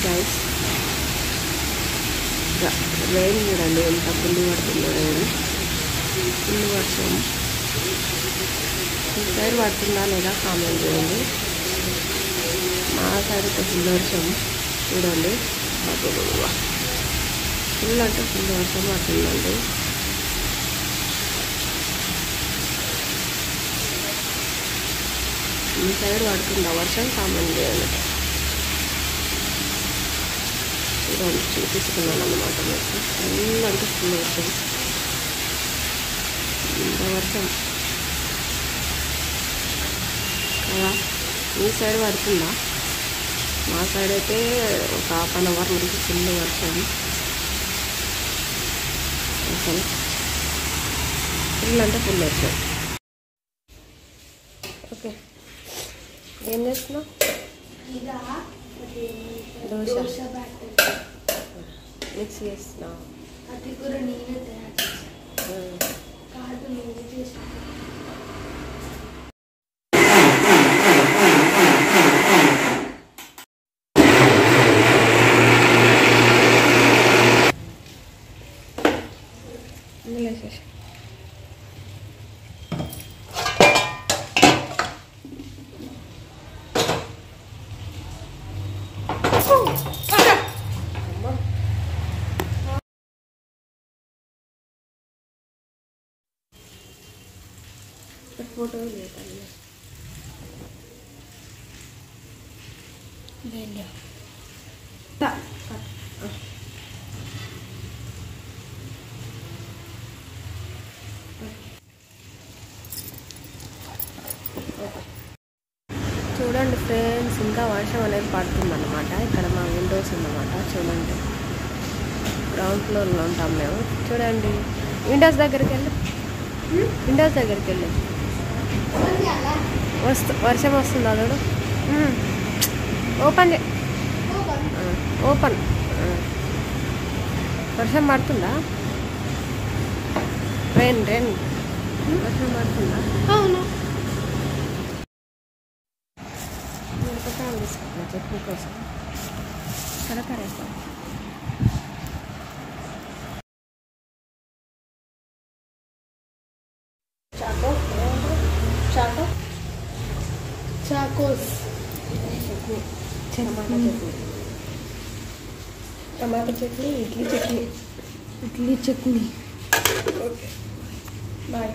guys rain చూడండి ఎంత full పడుతుందో రెయిన్ ఫుల్ వర్షం ఈ సైడ్ పడుతుందా లేదా కామెంట్ చేయండి మా సైడ్ అయితే ఫుల్ వర్షం చూడండి ఫుల్ అంటే ఫుల్ వర్షం పడుతుందండి ఈ సైడ్ పడుతుందా వర్షం కామెంట్ చేయండి చూడండి చూపిస్తున్నాను అన్నమాట మీకు ఫుల్ అంటే ఫుల్ వర్షం ఇంత వర్షం కదా ఈ సైడ్ పడుతుందా మా సైడ్ అయితే ఒక ½ అవర్ నుంచి ఫుల్ వర్షం అసలు ఫుల్ అంటే ఫుల్ వర్షం ఓకే ఏం చేస్తున్నావు దోశ మిక్స్ చేస్తున్నావు అది కూడా నేనే తయారు చేశాను కాదు నేనే చేశాను फोटो लेता है ले लिया చూడండి ఫ్రెండ్స్ ఇంకా వర్షం అనేది పడుతుందన్నమాట ఇక్కడ మా విండోస్ అన్నమాట చూడండి గ్రౌండ్ ఫ్లోర్లో ఉంటాం మేము చూడండి విండోస్ దగ్గరికి వెళ్ళి వర్షం వస్తుందా చూడు ఓపెన్ ఓపెన్ వర్షం పడుతుందా రెయిన్ వర్షం పడుతుందా అవును మిరపకాయలు తీసుకుంటున్నా చట్నీ కోసం కరకరేస్తాం చాకోస్ టమాటా చట్నీ ఇడ్లీ చట్నీ ఇడ్లీ చట్నీ ఓకే బాయ్